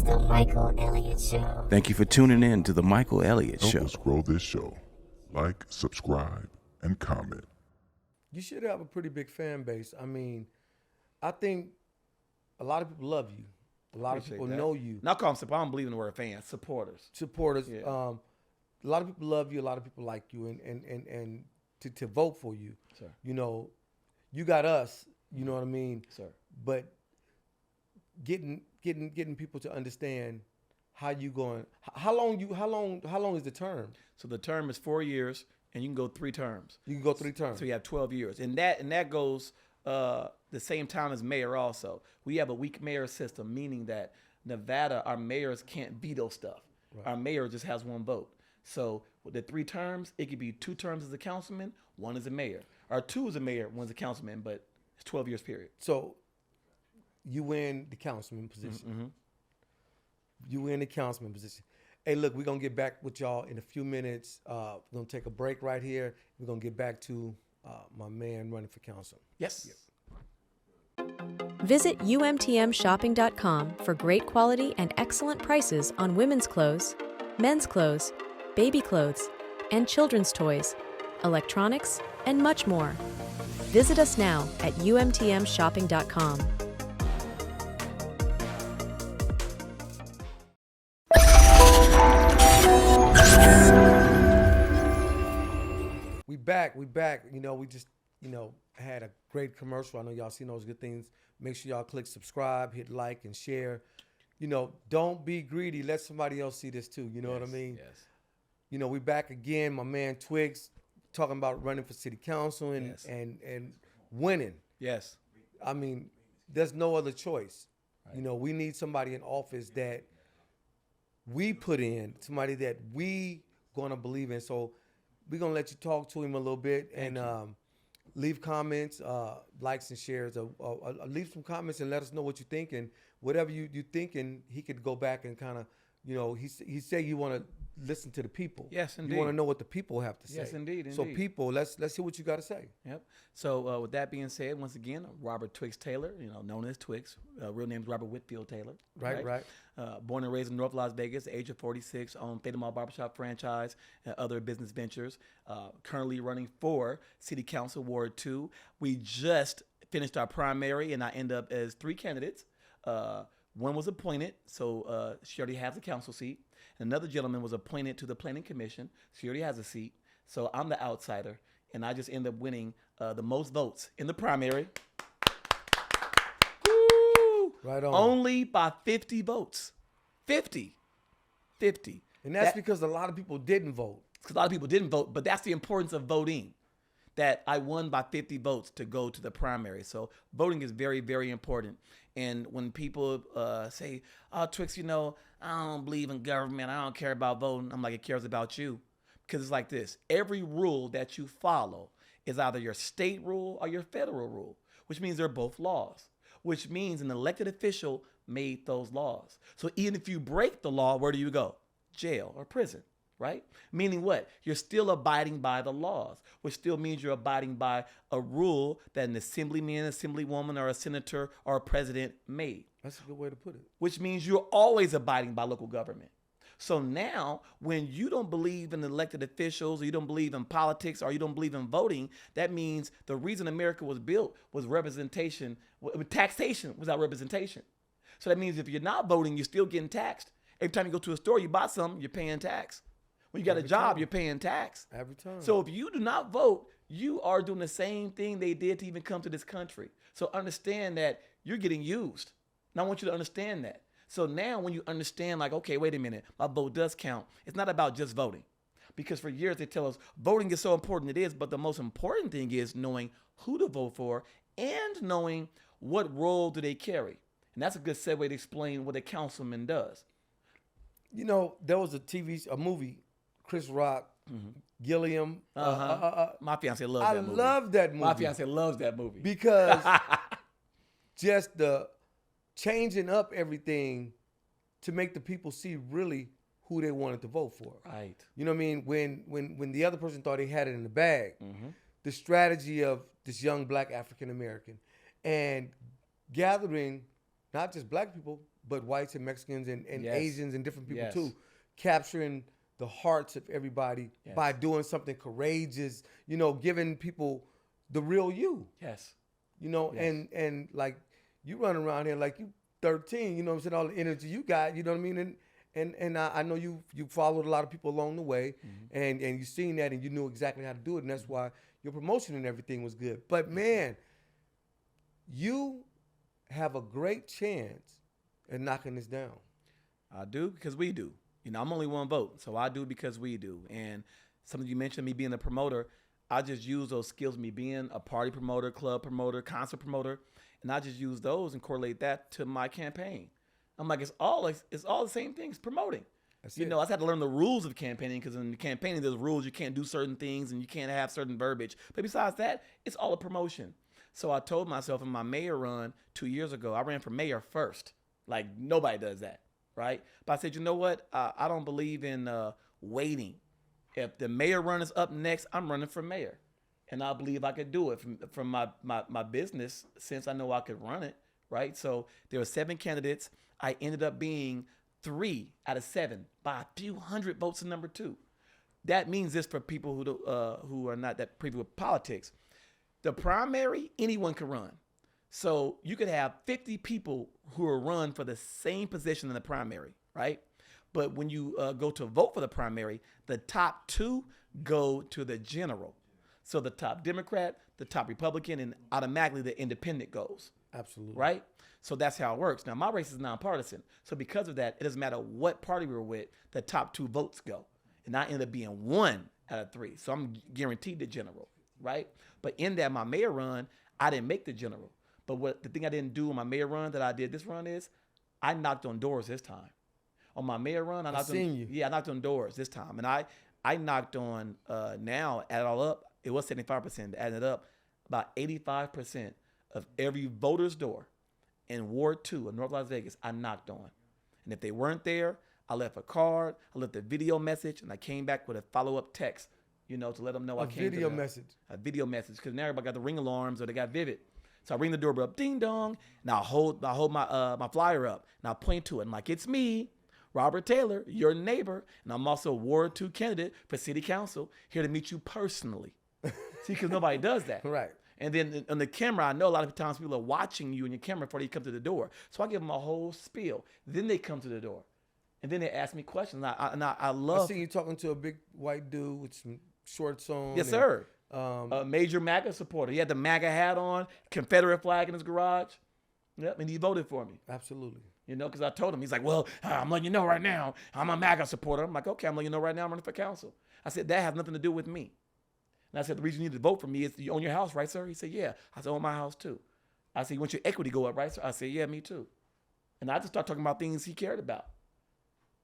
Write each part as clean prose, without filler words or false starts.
is the Michael Elliott Show. Thank you for tuning in to the Michael Elliott Show. Help us grow this show. Like, subscribe, and comment. You should have a pretty big fan base. I mean, I think a lot of people love you. A lot of people know you. Not call them support. I don't believe in the word fans. Supporters. Yeah. A lot of people love you. A lot of people like you, and to vote for you. Sir. You know, you got us. You know what I mean? Sir. But getting people to understand how you going. How long is the term? So the term is 4 years, and you can go 3 terms. You can go 3 terms. So you have 12 years, and that goes the same time as mayor. Also, we have a weak mayor system, meaning that Nevada, our mayors can't veto stuff. Right. Our mayor just has 1 vote. So with the 3 terms, it could be 2 terms as a councilman, 1 as a mayor, or 2 as a mayor, 1 as a councilman. But it's 12 years period. So you win the councilman position. Mm-hmm. You win the councilman position. Hey, look, we're going to get back with y'all in a few minutes. We're going to take a break right here. We're going to get back to my man running for council. Yes. Visit umtmshopping.com for great quality and excellent prices on women's clothes, men's clothes, baby clothes, and children's toys, electronics, and much more. Visit us now at umtmshopping.com. We back. You know, we just, had a great commercial. I know y'all seen those good things. Make sure y'all click subscribe, hit like, and share. Don't be greedy. Let somebody else see this too. You know what I mean? Yes. We back again. My man Twix talking about running for city council and winning. Yes. I mean, there's no other choice. Right. We need somebody in office that we put in, somebody that we gonna believe in. So we're gonna let you talk to him a little bit and leave comments, likes and shares. Leave some comments and let us know what you think. And whatever you thinking, he could go back and kind of, he said you want to listen to the people. Yes, indeed. You want to know what the people have to say. Yes, indeed. So people, let's hear what you got to say. Yep. So with that being said, once again, Robert Twix Taylor, known as Twix. Real name is Robert Whitfield Taylor. Right. Born and raised in North Las Vegas, age of 46, owned Theta Mall Barbershop franchise and other business ventures. Currently running for City Council Ward 2. We just finished our primary, and I end up as 3 candidates. One was appointed, so she already has a council seat. Another gentleman was appointed to the Planning Commission. She already has a seat. So I'm the outsider, and I just end up winning the most votes in the primary. Woo! Right on. Only by 50 votes. 50. And that's because a lot of people didn't vote. Because a lot of people didn't vote, but that's the importance of voting. That I won by 50 votes to go to the primary. So voting is very, very important. And when people say, oh, Twix, I don't believe in government. I don't care about voting. I'm like, it cares about you. Because it's like this. Every rule that you follow is either your state rule or your federal rule, which means they're both laws, which means an elected official made those laws. So even if you break the law, where do you go? Jail or prison. Right? Meaning what? You're still abiding by the laws, which still means you're abiding by a rule that an assemblyman, assemblywoman, or a senator or a president made. That's a good way to put it. Which means you're always abiding by local government. So now, when you don't believe in elected officials, or you don't believe in politics, or you don't believe in voting, that means the reason America was built was representation. Taxation without representation. So that means if you're not voting, you're still getting taxed. Every time you go to a store, you buy something, you're paying tax. When you got a job, you're paying tax. Every time. So if you do not vote, you are doing the same thing they did to even come to this country. So understand that you're getting used. And I want you to understand that. So now when you understand, like, okay, wait a minute, my vote does count. It's not about just voting. Because for years they tell us voting is so important. It is, but the most important thing is knowing who to vote for and knowing what role do they carry. And that's a good segue to explain what a councilman does. There was a movie, Chris Rock, Gilliam. My fiance loves that movie. I love that movie. My fiance loves that movie. Because just the changing up everything to make the people see really who they wanted to vote for. Right. You know what I mean? When the other person thought they had it in the bag, the strategy of this young black African American and gathering not just black people, but whites and Mexicans and Yes. Asians and different people Yes. too, capturing the hearts of everybody Yes. by doing something courageous, you know, giving people the real you, Yes. you know, Yes. and like you run around here like you 13, you know what I'm saying, all the energy you got, you know what I mean? And I know you followed a lot of people along the way, and you seen that and you knew exactly how to do it, and that's why your promotion and everything was good. But man, you have a great chance at knocking this down. I do because we do. You know, I'm only one vote, so I do because we do. And something you mentioned, me being a promoter, I just use those skills, me being a party promoter, club promoter, concert promoter, and I just use those and correlate that to my campaign. I'm like, it's all the same things, promoting. That's You it. know, I just had to learn the rules of campaigning because in campaigning, there's rules. You can't do certain things and you can't have certain verbiage. But besides that, it's all a promotion. So I told myself in my mayor run 2 years ago, I ran for mayor first. Like, nobody does that, right? But I said, you know what? I don't believe in waiting. If the mayor run is up next, I'm running for mayor. And I believe I could do it from my business, since I know I could run it, right? So there were 7 candidates. I ended up being 3 out of 7 by a few hundred votes in number 2. That means this for people who are not that privy with politics. The primary, anyone can run. So you could have 50 people who are run for the same position in the primary, right? But when you go to vote for the primary, the top 2 go to the general. So the top Democrat, the top Republican, and automatically the independent goes. Absolutely. Right? So that's how it works. Now, my race is nonpartisan. So because of that, it doesn't matter what party we're with, the top 2 votes go. And I end up being 1 out of 3. So I'm guaranteed the general, right? But in that, my mayor run, I didn't make the general. But the thing I didn't do on my mayor run that I did this run is I knocked on doors this time. On my mayor run, I knocked on doors this time. And I knocked on, now, add it all up, it was 75%, add it up, about 85% of every voter's door in Ward 2 of North Las Vegas, I knocked on. And if they weren't there, I left a card, I left a video message, and I came back with a follow-up text, you know, to let them know I came. Video message. A video message, because now everybody got the ring alarms or they got Vivid. So I ring the doorbell up, ding dong, and I hold my flyer up, and I point to it. I'm like, it's me, Robert Taylor, your neighbor, and I'm also a Ward 2 candidate for City Council, here to meet you personally. See, because nobody does that. Right. And then on the camera, I know a lot of times people are watching you in your camera before they come to the door. So I give them a whole spiel. Then they come to the door. And then they ask me questions. I love. I see you talking to a big white dude with some shorts on. Yes, sir. A major MAGA supporter. He had the MAGA hat on, Confederate flag in his garage. Yep, and he voted for me. Absolutely. You know, because I told him. He's like, well, I'm letting you know right now, I'm a MAGA supporter. I'm like, okay, I'm letting you know right now I'm running for council. I said, that has nothing to do with me. And I said, the reason you need to vote for me is you own your house, right, sir? He said, yeah. I said, I own my house, too. I said, you want your equity to go up, right, sir? I said, yeah, me, too. And I just started talking about things he cared about.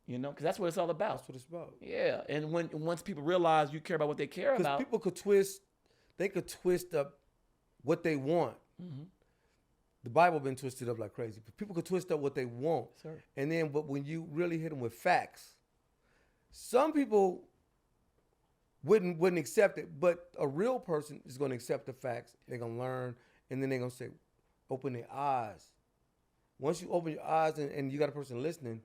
You know, because that's what it's all about. That's what it's about. Yeah, and once people realize you care about what they care Because about. people could twist up what they want. Mm-hmm. The Bible been twisted up like crazy. But people could twist up what they want. Sir. And then, but when you really hit them with facts, some people wouldn't accept it. But a real person is going to accept the facts. They're going to learn, and then they're going to say, open their eyes. Once you open your eyes and you got a person listening,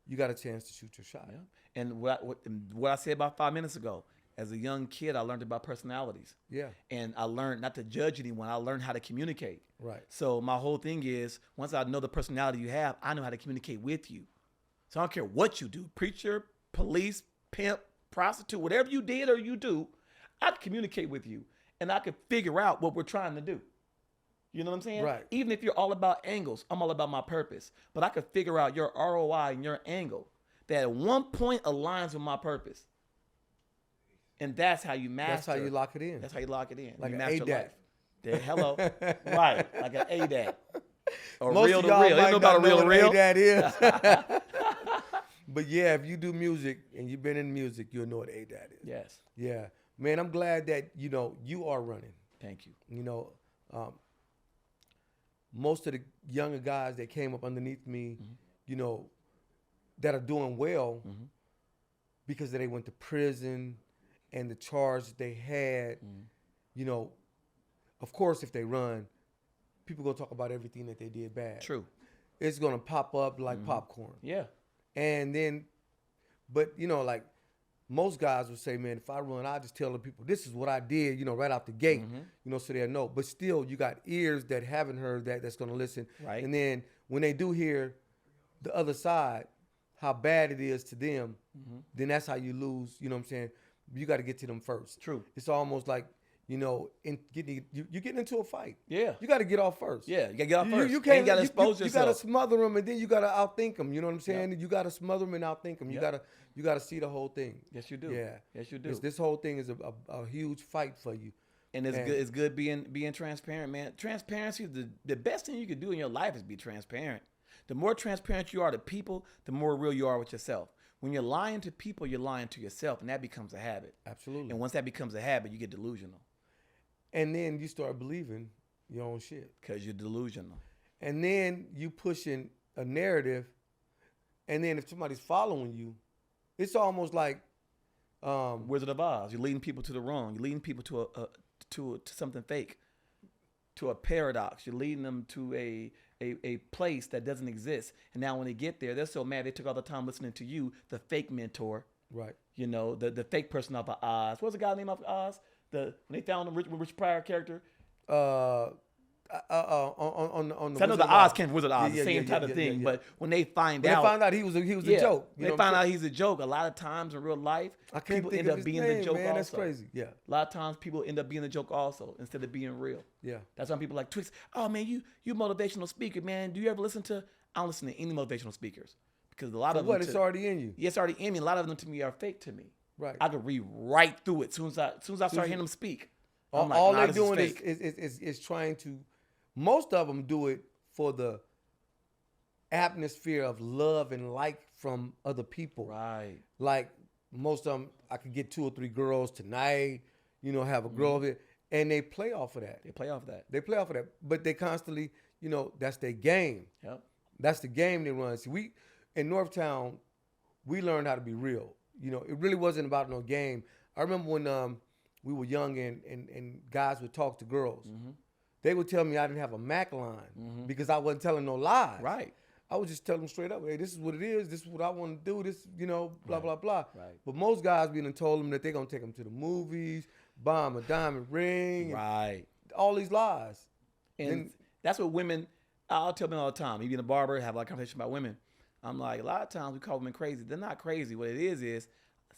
you got a chance to shoot your shot. Yeah. And what I said about 5 minutes ago, as a young kid, I learned about personalities. Yeah. And I learned not to judge anyone. I learned how to communicate. Right. So my whole thing is, once I know the personality you have, I know how to communicate with you. So I don't care what you do, preacher, police, pimp, prostitute, whatever you did or you do, I can communicate with you. And I can figure out what we're trying to do. You know what I'm saying? Right. Even if you're all about angles, I'm all about my purpose. But I could figure out your ROI and your angle that at one point aligns with my purpose. And that's how you master. That's how you lock it in. That's how you lock it in. Like you an master ADAC. life. Hello. Right. Like an ADAC. Or Most real of to y'all real. You might know about a not real to what real? ADAT is. But yeah, if you do music and you've been in music, you'll know what ADAT is. Yes. Yeah. Man, I'm glad that, you are running. Thank you. Most of the younger guys that came up underneath me, that are doing well because they went to prison and the charge they had, of course, if they run, people gonna talk about everything that they did bad. True. it's gonna pop up like popcorn. Yeah. And then, but like most guys would say, man, if I run, I just tell the people this is what I did, right out the gate, so they'll know. But still, you got ears that haven't heard that's gonna listen. Right. And then when they do hear the other side, how bad it is to them, then that's how you lose. You know what I'm saying? You got to get to them first. True. It's almost like you're getting into a fight. Yeah. You got to get off first. Yeah, you got to get off first. You can't got to expose you yourself. got to smother them, and then you got to outthink them. You know what I'm saying? You got to smother them and outthink them. You got to see the whole thing. Yes, you do. Yeah. Yes, you do. This whole thing is a huge fight for you. And it's good being transparent, man. Transparency, the best thing you can do in your life is be transparent. The more transparent you are to people, the more real you are with yourself. When you're lying to people, you're lying to yourself, and that becomes a habit. Absolutely. And once that becomes a habit, you get delusional. And then you start believing your own shit. Because you're delusional. And then you pushing a narrative, and then if somebody's following you, it's almost like Wizard of Oz. You're leading people to the wrong. You're leading people to something fake, to a paradox. You're leading them to a place that doesn't exist. And now when they get there, they're so mad they took all the time listening to you, the fake mentor. Right. The fake person off of Oz. What's the guy's name off of Oz? When they found the Rich Pryor character. On the I know the Oz came from Wizard of Oz, the same type of thing. But when they find out he was a joke. They find out he's a joke. A lot of times in real life, people end up being the joke also. That's crazy. Yeah. A lot of times people end up being the joke also instead of being real. Yeah. That's why people like Twix. Oh man, you motivational speaker, man. Do you ever listen to? I don't listen to any motivational speakers because a lot of them. It's already in you. Yeah, it's already in me. A lot of them to me are fake to me. Right. I could read right through it as soon as I start hearing them speak. All they're doing is trying to. Most of them do it for the atmosphere of love and like from other people. Right. Like most of them, I could get 2 or 3 girls tonight, have a girl of it. And they play off of that. They play off of that. But they constantly, that's their game. Yep. That's the game they run. See, we, in Northtown, we learned how to be real. It really wasn't about no game. I remember when we were young and guys would talk to girls. Mm-hmm. They would tell me I didn't have a Mac line because I wasn't telling no lies. Right. I would just tell them straight up, hey, this is what it is. This is what I want to do. This, blah, blah, blah. Right. But most guys being told them that they're going to take them to the movies, buy them a diamond ring. Right. All these lies. And that's what women, I'll tell them all the time. You being a barber, have a lot of conversation about women. I'm like, a lot of times we call women crazy. They're not crazy. What it is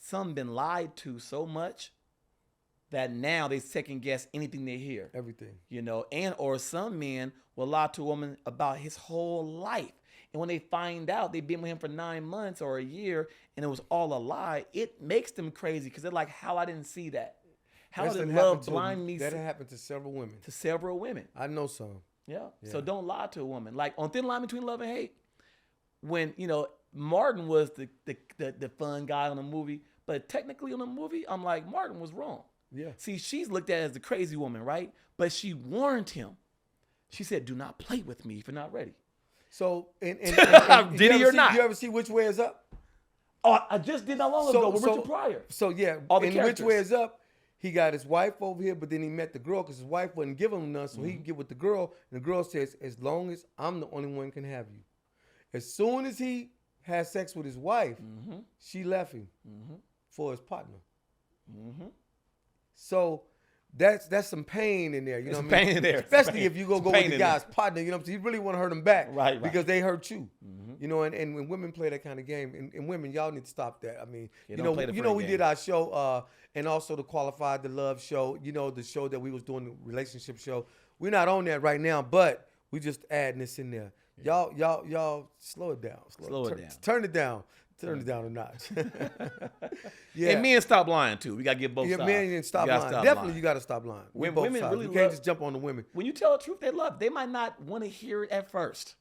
some been lied to so much that now they second guess anything they hear. Everything. Or some men will lie to a woman about his whole life. And when they find out they've been with him for 9 months or a year and it was all a lie, it makes them crazy because they're like, how I didn't see that. How did love blind me? That happened to several women. I know some. Yeah. So don't lie to a woman. Like on thin line between love and hate, when, Martin was the fun guy on the movie, but technically on the movie, I'm like, Martin was wrong. Yeah. See, she's looked at as the crazy woman, right? But she warned him. She said, do not play with me if you're not ready. So, and did he or not? You ever see Which Way Is Up? Oh, I just did not long ago with Richard Pryor. So, yeah, in Which Way Is Up, he got his wife over here, but then he met the girl because his wife wouldn't give him none, so he could get with the girl. And the girl says, as long as I'm the only one can have you. As soon as he had sex with his wife, she left him for his partner. Mm-hmm. So that's some pain in there, Some pain in there. Especially if you go with the guy's partner, so you really want to hurt him back, right? Because they hurt you, And when women play that kind of game, and women, y'all need to stop that. I mean, we did our show, and also the Qualified the Love show, the show that we was doing, the relationship show. We're not on that right now, but we just adding this in there. Y'all slow it down. Slow it down. Turn it down. Turn it down a notch. Yeah. And men stop lying too. We gotta get both sides. Yeah, men stop lying. Definitely, you gotta stop lying. Women really you can't just jump on the women. When you tell the truth, they love. They might not want to hear it at first.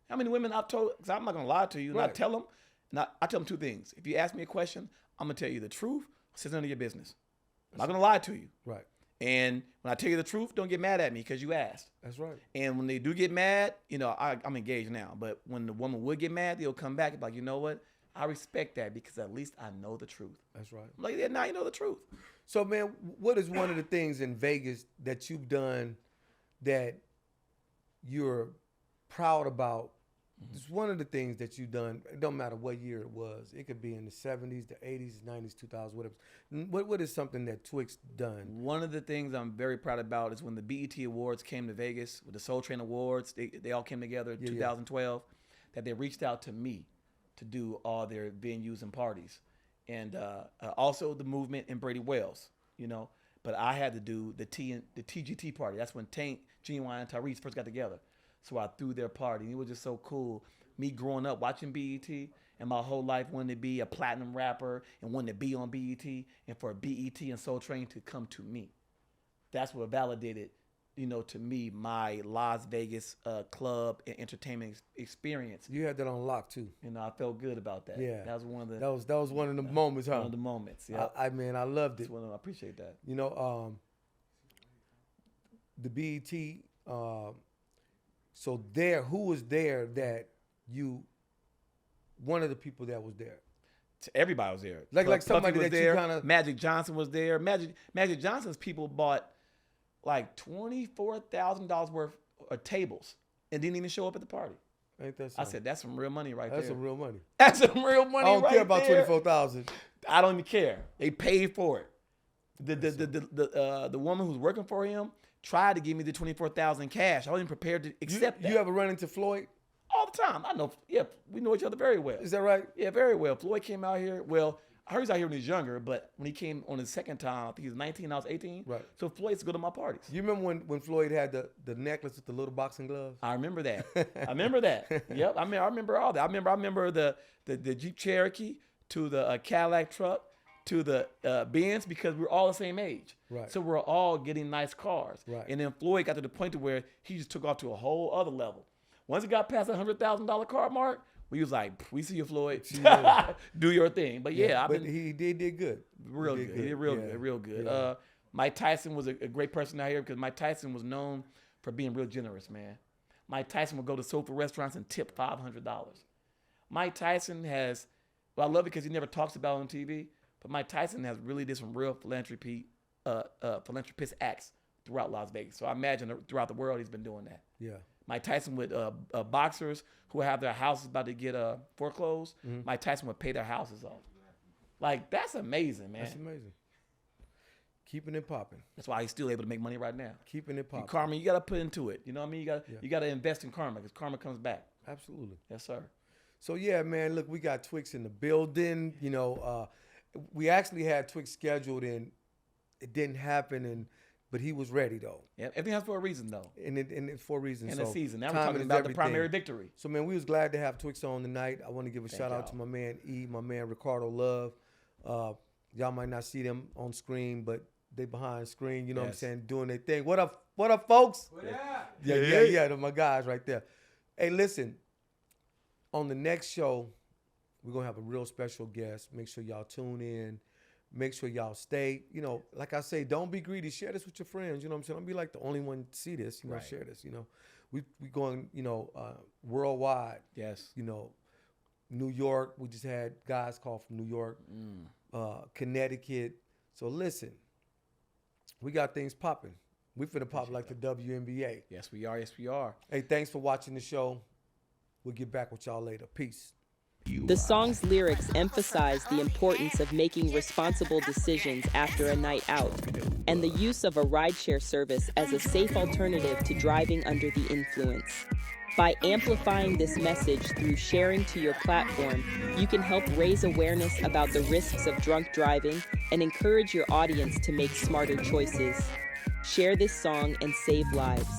How many women I've told? Because I'm not gonna lie to you. And I tell them. And I tell them 2 things. If you ask me a question, I'm gonna tell you the truth. It's none of your business. I'm not gonna lie to you. Right. And when I tell you the truth, don't get mad at me because you asked. That's right. And when they do get mad, I'm engaged now. But when the woman would get mad, they'll come back and be like, you know what? I respect that because at least I know the truth. That's right. I'm like, yeah, now you know the truth. So, man, what is one of the things in Vegas that you've done that you're proud about It's one of the things that you've done. It don't matter what year it was. It could be in the 70s, the 80s, 90s, 2000s, whatever. What is something that Twixx done? One of the things I'm very proud about is when the BET Awards came to Vegas with the Soul Train Awards. They all came together in 2012. That they reached out to me to do all their venues and parties, and also the movement in Brady Wells. But I had to do the TGT party. That's when Tank, Genuine, and Tyrese first got together. So I threw their party. And it was just so cool. Me growing up watching BET and my whole life wanting to be a platinum rapper and wanting to be on BET, and for BET and Soul Train to come to me. That's what validated, to me, my Las Vegas club and entertainment experience. You had that on lock too. I felt good about that. Yeah, that was one of the. That was one of the moments, huh? One of the moments. Yeah, I loved it. I appreciate that. The BET. So who was there that one of the people that was there? Everybody was there. Like somebody was that there. you kind of. Magic Johnson was there. Magic Johnson's people bought like $24,000 worth of tables and didn't even show up at the party. Ain't that I said, that's some real money right there. That's some real money. That's some real money. I don't care about there. 24,000. I don't even care. They paid for it. The woman who's working for him tried to give me the $24,000 cash. I wasn't prepared to accept that. You ever run into Floyd? All the time. I know. Yeah, we know each other very well. Is that right? Yeah, very well. Floyd came out here. Well, I heard he was out here when he was younger, but when he came on his second time, I think he was 19, I was 18. Right. So Floyd used to go to my parties. You remember when Floyd had the necklace with the little boxing gloves? I remember that. Yep. I remember all that. I remember the Jeep Cherokee to the Cadillac truck to the Benz, because we're all the same age. Right. So we're all getting nice cars. Right. And then Floyd got to the point to where he just took off to a whole other level. Once it got past the $100,000 car mark, we was like, we see you, Floyd. Do your thing. But yeah, he did good. Real good. He did real good. Yeah. Mike Tyson was a great person out here, because Mike Tyson was known for being real generous, man. Mike Tyson would go to sofa restaurants and tip $500. Mike Tyson has, I love it because he never talks about it on TV, but Mike Tyson has really did some real philanthropist acts throughout Las Vegas. So I imagine throughout the world he's been doing that. Yeah. Mike Tyson with boxers who have their houses about to get foreclosed. Mm-hmm. Mike Tyson would pay their houses off. Like, that's amazing, man. That's amazing. Keeping it popping. That's why he's still able to make money right now. Keeping it popping. Karma, you got to put into it. You know what I mean? You got to invest in karma, because karma comes back. Absolutely. Yes, sir. So yeah, man. Look, we got Twixx in the building. We actually had Twixx scheduled, and it didn't happen. But he was ready though. Yeah, everything has for a reason though. And it's for a reason. And so a season. Now we're time talking is about everything. the primary victory. So man, we was glad to have Twixx on tonight. I want to give a shout out y'all. to my man E, my man Ricardo Love. Y'all might not see them on screen, but they behind screen. You know what I'm saying, doing their thing. What up, folks? Yeah. They're my guys right there. Hey, listen. On the next show, we're gonna have a real special guest. Make sure y'all tune in. Make sure y'all stay. Like I say, don't be greedy. Share this with your friends. You know what I'm saying? Don't be like the only one to see this. Right. Share this. We going, worldwide. Yes. New York. We just had guys call from New York, Connecticut. So listen, we got things popping. We finna pop like the WNBA. Yes, we are. Yes, we are. Hey, thanks for watching the show. We'll get back with y'all later. Peace. The song's lyrics emphasize the importance of making responsible decisions after a night out, and the use of a rideshare service as a safe alternative to driving under the influence. By amplifying this message through sharing to your platform, you can help raise awareness about the risks of drunk driving and encourage your audience to make smarter choices. Share this song and save lives.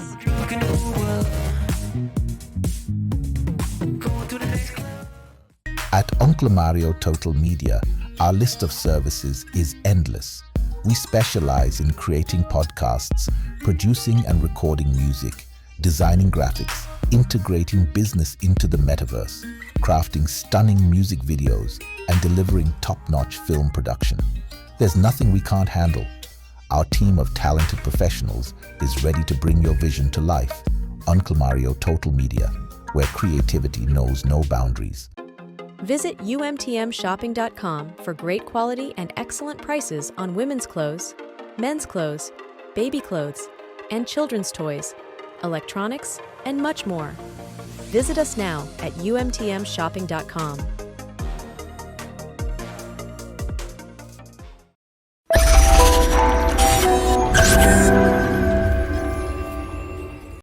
At Uncle Mario Total Media, our list of services is endless. We specialize in creating podcasts, producing and recording music, designing graphics, integrating business into the metaverse, crafting stunning music videos, and delivering top-notch film production. There's nothing we can't handle. Our team of talented professionals is ready to bring your vision to life. Uncle Mario Total Media, where creativity knows no boundaries. Visit umtmshopping.com for great quality and excellent prices on women's clothes, men's clothes, baby clothes, and children's toys, electronics, and much more. Visit us now at umtmshopping.com.